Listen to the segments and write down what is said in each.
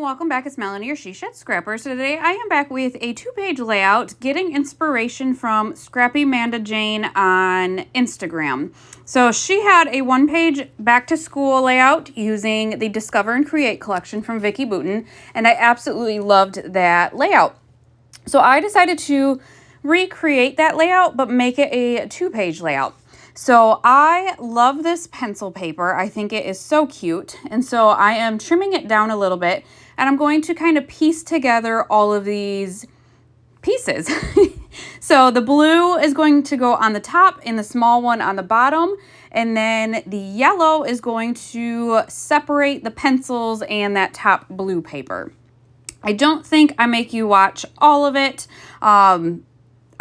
Welcome back. It's Melanie, your She Shed Scrapper. So today I am back with a 2-page layout, getting inspiration from Scrappy Manda Jane on Instagram. So she had a 1-page back to school layout using the Discover and Create collection from Vicki Boutin, and I absolutely loved that layout. So I decided to recreate that layout, but make it a 2-page layout. So I love this pencil paper. I think it is so cute. And so I am trimming it down a little bit, and I'm going to kind of piece together all of these pieces. So the blue is going to go on the top and the small one on the bottom. And then the yellow is going to separate the pencils and that top blue paper. I don't think I make you watch all of it.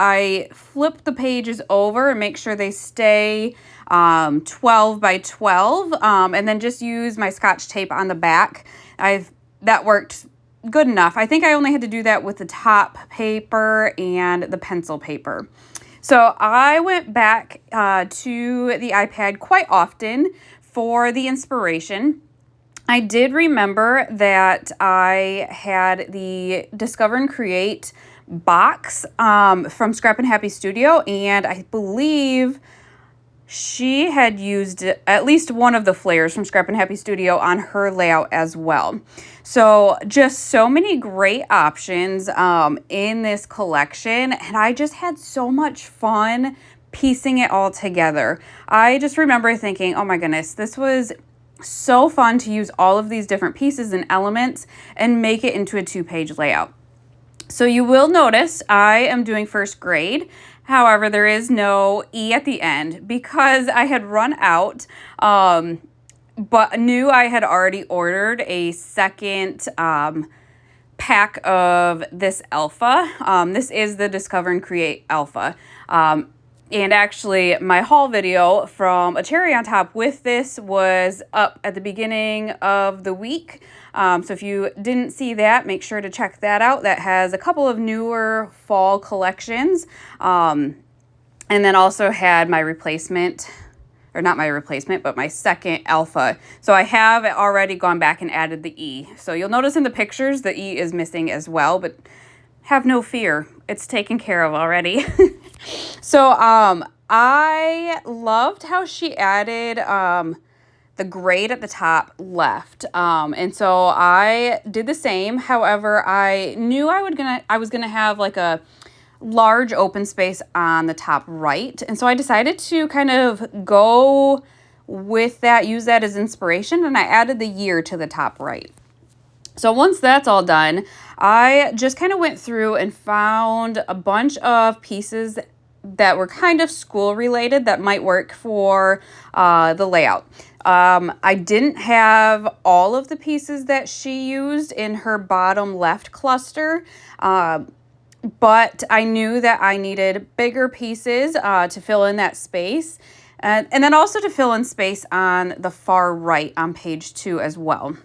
I flip the pages over and make sure they stay 12 by 12, and then just use my Scotch tape on the back. That worked good enough. I think I only had to do that with the top paper and the pencil paper. So I went back to the iPad quite often for the inspiration. I did remember that I had the Discover and Create box from Scrap and Happy Studio, and I believe she had used at least one of the flares from Scrap and Happy Studio on her layout as well. So just so many great options in this collection, and I just had so much fun piecing it all together. I just remember thinking, oh my goodness, this was so fun to use all of these different pieces and elements and make it into a 2-page layout. So you will notice I am doing first grade. However, there is no E at the end because I had run out, but knew I had already ordered a second pack of this alpha. This is the Discover and Create alpha. And actually, my haul video from A Cherry on Top with this was up at the beginning of the week. So if you didn't see that, make sure to check that out. That has a couple of newer fall collections. And then also had my replacement, or not my replacement, but my second alpha. So I have already gone back and added the E. So you'll notice in the pictures the E is missing as well, but have no fear. It's taken care of already. So I loved how she added the grade at the top left. And so I did the same. However, I knew I was gonna have like a large open space on the top right. And so I decided to kind of go with that, use that as inspiration, and I added the year to the top right. So once that's all done, I just kind of went through and found a bunch of pieces that were kind of school related that might work for the layout. I didn't have all of the pieces that she used in her bottom left cluster, but I knew that I needed bigger pieces to fill in that space, and then also to fill in space on the far right on page 2 as well.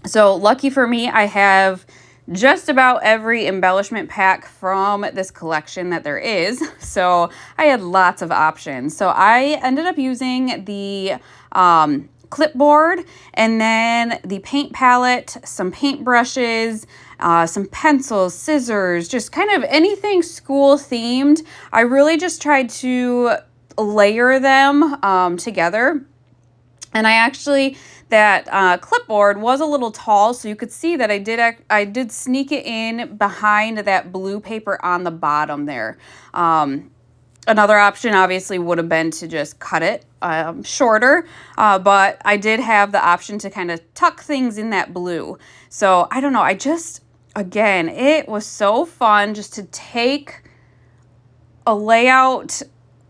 So lucky for me, I have just about every embellishment pack from this collection that there is. So I had lots of options. So I ended up using the clipboard, and then the paint palette, some paint brushes, some pencils, scissors, just kind of anything school themed. I really just tried to layer them together. And that clipboard was a little tall, so you could see that I did sneak it in behind that blue paper on the bottom there. Another option obviously would have been to just cut it shorter, but I did have the option to kind of tuck things in that blue. So I don't know, again, it was so fun just to take a layout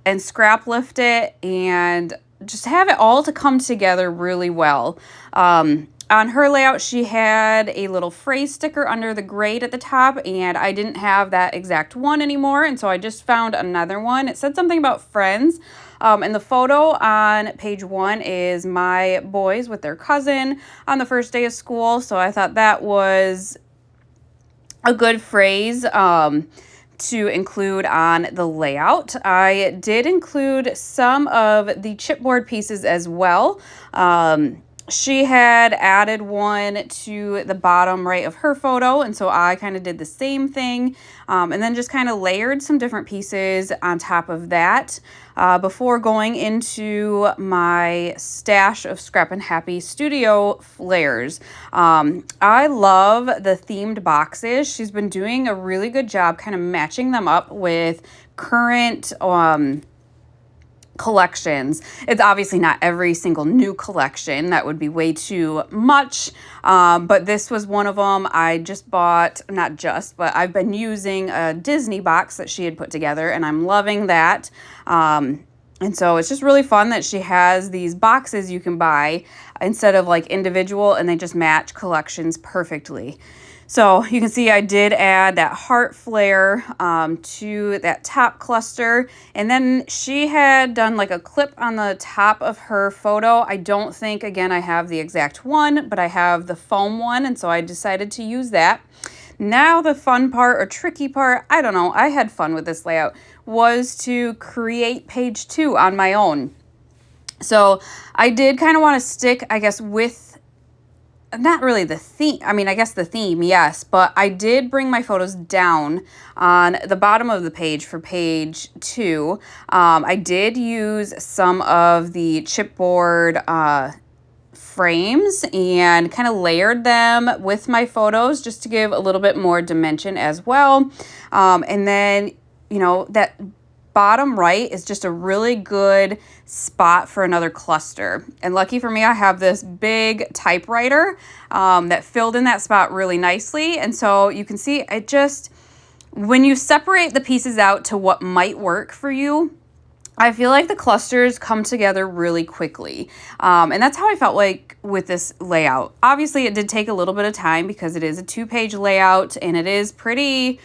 and scrap lift it and just have it all to come together really well. On her layout, she had a little phrase sticker under the grade at the top, and I didn't have that exact one anymore, and so I just found another one. It said something about friends, and the photo on page 1 is my boys with their cousin on the first day of school, so I thought that was a good phrase. to include on the layout. I did include some of the chipboard pieces as well. She had added one to the bottom right of her photo, and so I kind of did the same thing, and then just kind of layered some different pieces on top of that before going into my stash of Scrap and Happy Studio flares. I love the themed boxes. She's been doing a really good job kind of matching them up with current collections. It's obviously not every single new collection. That would be way too much. But this was one of them. I just bought, not just, but I've been using a Disney box that she had put together, and I'm loving that. And so it's just really fun that she has these boxes you can buy instead of like individual, and they just match collections perfectly. So you can see I did add that heart flare to that top cluster. And then she had done like a clip on the top of her photo. I don't think, again, I have the exact one, but I have the foam one. And so I decided to use that. Now the fun part or tricky part, I don't know, I had fun with this layout, was to create page 2 on my own. So I did kind of want to stick, I guess, with not really the theme. I mean, I guess the theme, yes, but I did bring my photos down on the bottom of the page for page 2. I did use some of the chipboard frames and kind of layered them with my photos just to give a little bit more dimension as well. And then, you know, that bottom right is just a really good spot for another cluster. And lucky for me, I have this big typewriter that filled in that spot really nicely. And so you can see it just, when you separate the pieces out to what might work for you, I feel like the clusters come together really quickly. And that's how I felt like with this layout. Obviously, it did take a little bit of time because it is a 2-page layout and it is pretty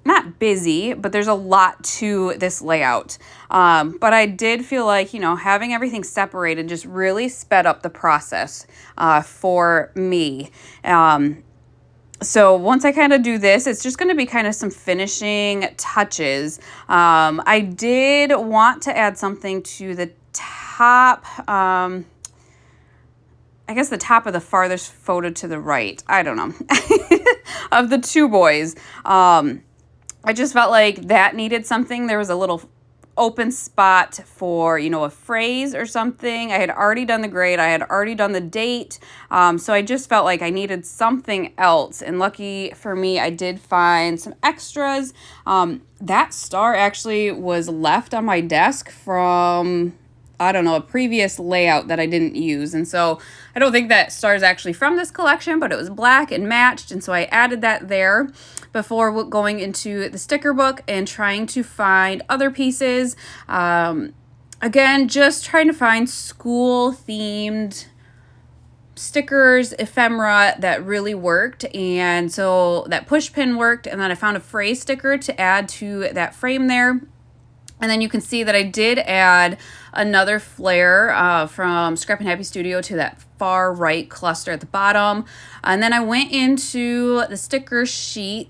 not busy, but there's a lot to this layout. But I did feel like, you know, having everything separated just really sped up the process for me. So once I kind of do this, it's just going to be kind of some finishing touches. I did want to add something to the top, I guess the top of the farthest photo to the right. I don't know. Of the 2 boys. I just felt like that needed something. There was a little open spot for, you know, a phrase or something. I had already done the grade. I had already done the date. So I just felt like I needed something else. And lucky for me, I did find some extras. That star actually was left on my desk from, I don't know, a previous layout that I didn't use. And so I don't think that star is actually from this collection, but it was black and matched. And so I added that there before going into the sticker book and trying to find other pieces. Again, just trying to find school themed stickers, ephemera that really worked. And so that push pin worked. And then I found a phrase sticker to add to that frame there. And then you can see that I did add another flare from Scrap and Happy Studio to that far right cluster at the bottom. And then I went into the sticker sheet,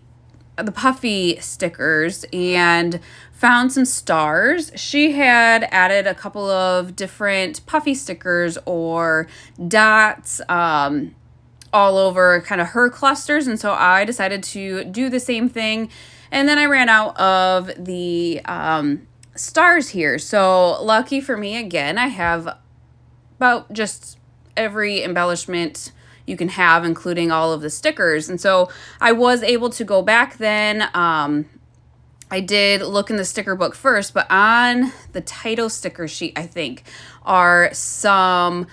the puffy stickers, and found some stars. She had added a couple of different puffy stickers or dots all over kind of her clusters. And so I decided to do the same thing. And then I ran out of the stars here. So lucky for me, again, I have about just every embellishment you can have, including all of the stickers. And so I was able to go back then. I did look in the sticker book first, but on the title sticker sheet, I think, are some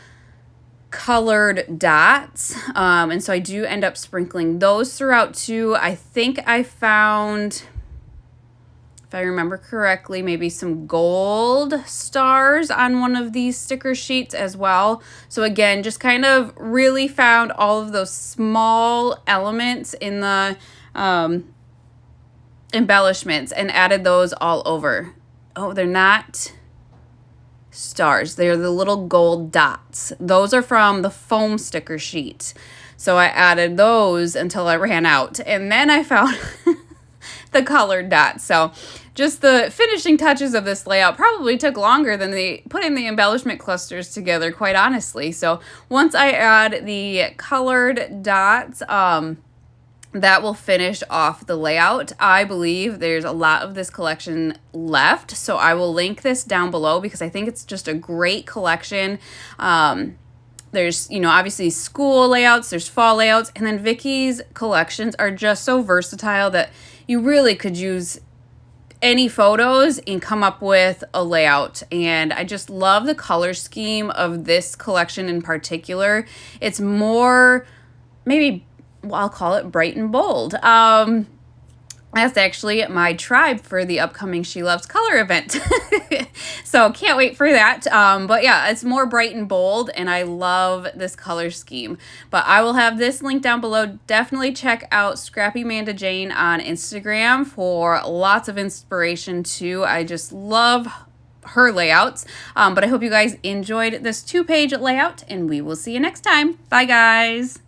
colored dots. And so I do end up sprinkling those throughout too. I think I found, if I remember correctly, maybe some gold stars on one of these sticker sheets as well. So again, just kind of really found all of those small elements in the embellishments and added those all over. Oh, they're not stars. They're the little gold dots. Those are from the foam sticker sheet. So I added those until I ran out. And then I found the colored dots. So just the finishing touches of this layout probably took longer than putting the embellishment clusters together, quite honestly. So once I add the colored dots, that will finish off the layout. I believe there's a lot of this collection left, so I will link this down below because I think it's just a great collection. There's, you know, obviously school layouts, there's fall layouts, and then Vicki's collections are just so versatile that you really could use any photos and come up with a layout. And I just love the color scheme of this collection in particular. It's more, maybe, well, I'll call it bright and bold. That's actually my tribe for the upcoming She Loves Color event. So can't wait for that. But yeah, it's more bright and bold, and I love this color scheme. But I will have this link down below. Definitely check out Scrappy Amanda Jane on Instagram for lots of inspiration too. I just love her layouts. But I hope you guys enjoyed this 2-page layout, and we will see you next time. Bye, guys.